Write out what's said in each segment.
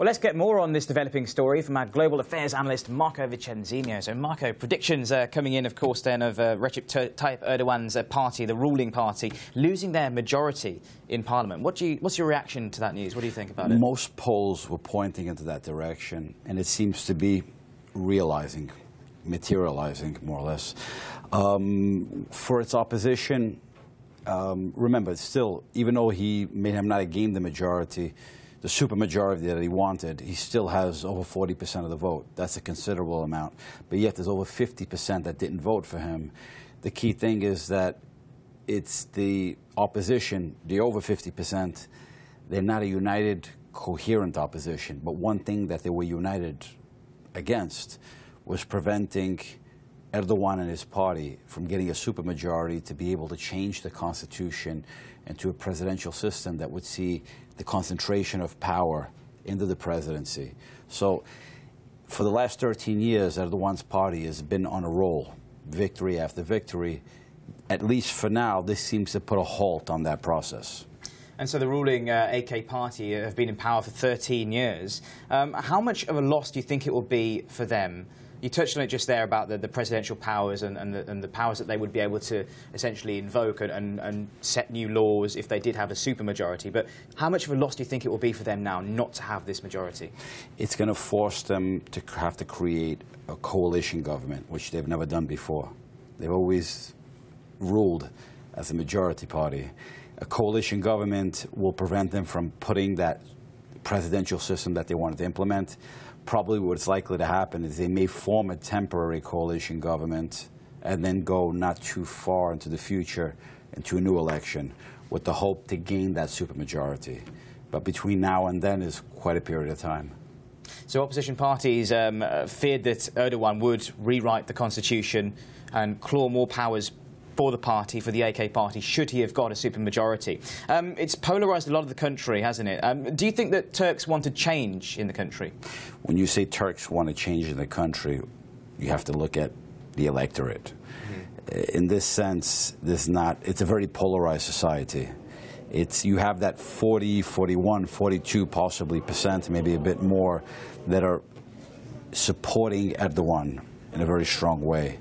Well, let's get more on this developing story from our global affairs analyst, Marco Vicenzino. So, Marco, predictions are coming in, of course, then, of Recep Tayyip Erdogan's party, the ruling party, losing their majority in Parliament. What's your reaction to that news? What do you think about it? Most polls were pointing into that direction, and it seems to be materializing, more or less. For its opposition, remember, still, even though he may have not gained the majority, the supermajority that he wanted, he still has over 40% of the vote. That's a considerable amount. But yet there's over 50% that didn't vote for him. The key thing is that it's the opposition, the over 50%, they're not a united, coherent opposition. But one thing that they were united against was preventing Erdogan and his party from getting a supermajority to be able to change the constitution into a presidential system that would see the concentration of power into the presidency. So for the last 13 years, Erdogan's party has been on a roll, victory after victory. At least for now, this seems to put a halt on that process. And so the ruling AK party have been in power for 13 years. How much of a loss do you think it will be for them? You touched on it just there about the presidential powers and the powers that they would be able to essentially invoke and set new laws if they did have a supermajority. But how much of a loss do you think it will be for them now not to have this majority? It's going to force them to have to create a coalition government, which they've never done before. They've always ruled as a majority party. A coalition government will prevent them from putting that presidential system that they wanted to implement. Probably what's likely to happen is they may form a temporary coalition government and then go not too far into the future into a new election with the hope to gain that supermajority. But between now and then is quite a period of time. So opposition parties feared that Erdogan would rewrite the constitution and claw more powers for the party, for the AK party, should he have got a supermajority. It's polarised a lot of the country, hasn't it? Do you think that Turks want to change in the country? When you say Turks want to change in the country, you have to look at the electorate. In this sense, it's a very polarised society. You have that 40, 41, 42 possibly percent, maybe a bit more, that are supporting Erdogan in a very strong way.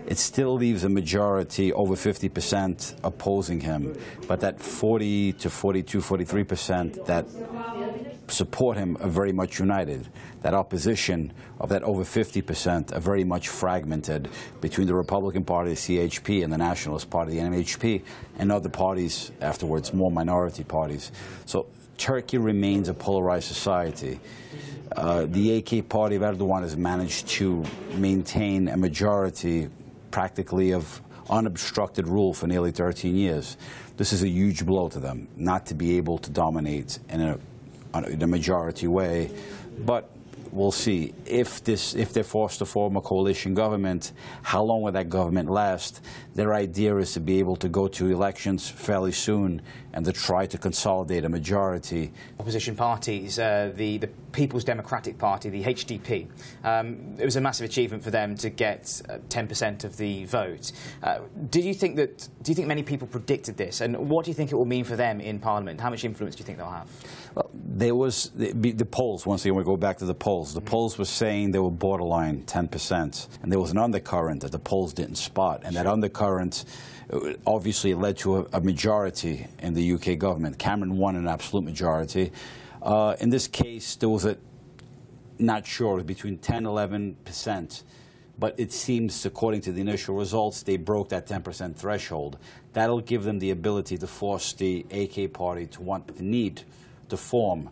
It still leaves a majority, over 50%, opposing him. But that 40 to 42, 43% that support him are very much united. That opposition of that over 50% are very much fragmented between the Republican Party, the CHP, and the Nationalist Party, the NMHP, and other parties afterwards, more minority parties. So Turkey remains a polarized society. The AK party of Erdogan has managed to maintain a majority practically of unobstructed rule for nearly 13 years. This is a huge blow to them, not to be able to dominate in a majority way. But we'll see. If they're forced to form a coalition government, how long will that government last? Their idea is to be able to go to elections fairly soon and to try to consolidate a majority. Opposition parties, the People's Democratic Party, the HDP, it was a massive achievement for them to get 10% of the vote. Do you think many people predicted this? And what do you think it will mean for them in Parliament? How much influence do you think they'll have? Well, there was the polls, once again we go back to the polls. The polls were saying they were borderline 10%. And there was an undercurrent that the polls didn't spot. And that undercurrent, obviously, led to a majority in the UK government. Cameron won an absolute majority. In this case, there was not sure, between 10 and 11%. But it seems, according to the initial results, they broke that 10% threshold. That'll give them the ability to force the AK party to need to form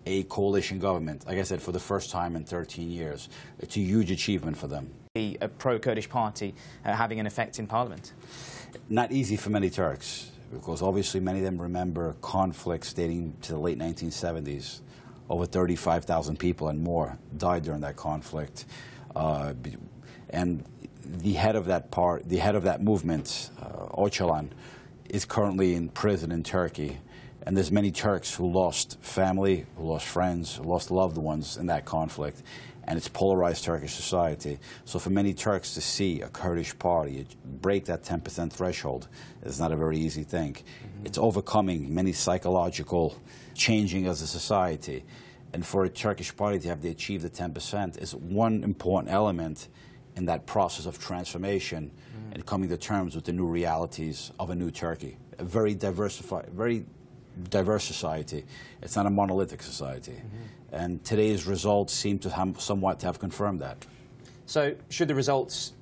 a coalition government, like I said, for the first time in 13 years. It's a huge achievement for them. A pro-Kurdish party having an effect in Parliament? Not easy for many Turks, because obviously many of them remember conflicts dating to the late 1970s. Over 35,000 people and more died during that conflict. And the head of that movement, Öcalan, is currently in prison in Turkey. And there's many Turks who lost family, who lost friends, who lost loved ones in that conflict. And it's polarized Turkish society. So for many Turks to see a Kurdish party break that 10% threshold is not a very easy thing. It's overcoming many psychological changing as a society. And for a Turkish party to have achieved the 10% is one important element in that process of transformation and coming to terms with the new realities of a new Turkey. A very diverse society. It's not a monolithic society. And today's results seem to have somewhat to have confirmed that. So should the results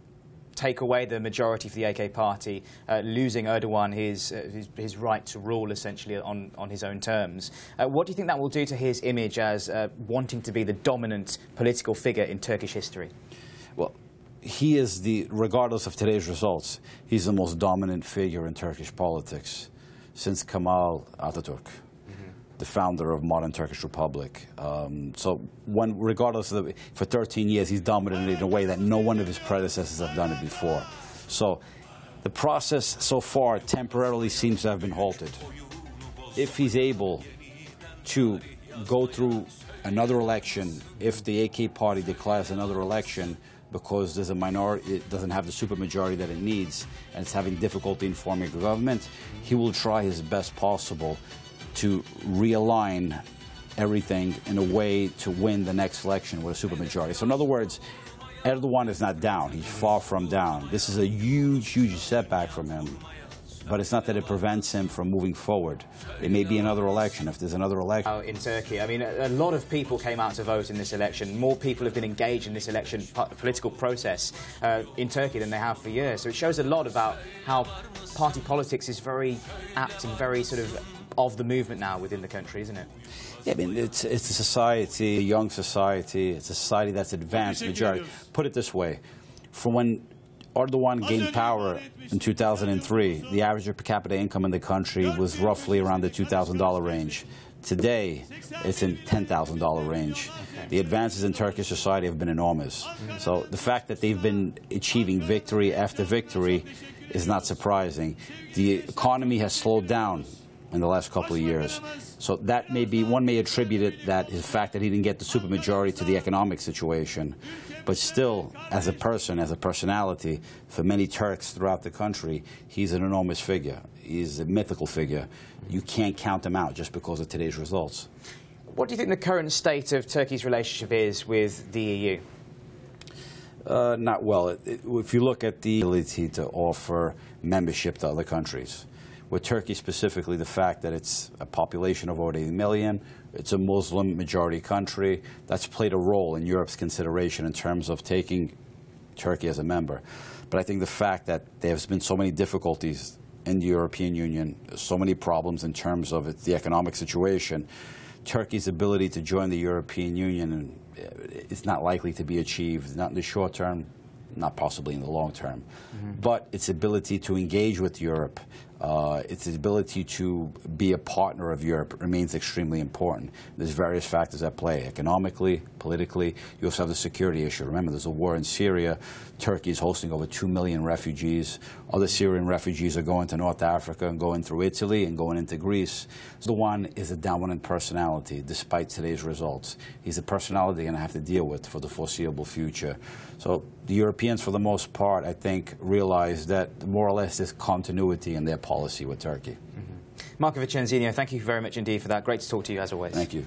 take away the majority for the AK party, losing Erdogan his right to rule essentially on his own terms, what do you think that will do to his image as wanting to be the dominant political figure in Turkish history? Well, he is regardless of today's results, he's the most dominant figure in Turkish politics since Kemal Atatürk, the founder of modern Turkish Republic. So regardless of for 13 years, he's dominated in a way that no one of his predecessors have done it before. So the process so far temporarily seems to have been halted. If he's able to go through another election, if the AK party declares another election because there's a minority, it doesn't have the supermajority that it needs, and it's having difficulty in forming a government, he will try his best possible to realign everything in a way to win the next election with a supermajority. So in other words, Erdogan is not down. He's far from down. This is a huge, huge setback from him. But it's not that it prevents him from moving forward. It may be another election, if there's another election. In Turkey, I mean, a lot of people came out to vote in this election. More people have been engaged in this election political process in Turkey than they have for years. So it shows a lot about how party politics is very apt and very sort of the movement now within the country, isn't it? Yeah, I mean, it's a society, a young society. It's a society that's advanced majority. Put it this way, from when Erdogan gained power in 2003, the average per capita income in the country was roughly around the $2,000 range. Today, it's in $10,000 range. Okay. The advances in Turkish society have been enormous. So the fact that they've been achieving victory after victory is not surprising. The economy has slowed down in the last couple of years. So that may be, one may attribute it that the fact that he didn't get the supermajority to the economic situation. But still, as a person, as a personality, for many Turks throughout the country, he's an enormous figure. He's a mythical figure. You can't count him out just because of today's results. What do you think the current state of Turkey's relationship is with the EU? Not well. If you look at the ability to offer membership to other countries, with Turkey specifically, the fact that it's a population of over 80 million, it's a Muslim majority country, that's played a role in Europe's consideration in terms of taking Turkey as a member. But I think the fact that there's been so many difficulties in the European Union, so many problems in terms of the economic situation, Turkey's ability to join the European Union is not likely to be achieved, not in the short term, not possibly in the long term. But its ability to engage with Europe, its ability to be a partner of Europe remains extremely important. There's various factors at play, economically, politically. You also have the security issue. Remember, there's a war in Syria. Turkey is hosting over 2 million refugees. Other Syrian refugees are going to North Africa and going through Italy and going into Greece. Erdogan is a dominant personality, despite today's results. He's a personality they're going to have to deal with for the foreseeable future. So the Europeans, for the most part, I think, realize that more or less there's continuity in their policy with Turkey. Marco Vicenzino, thank you very much indeed for that. Great to talk to you as always. Thank you.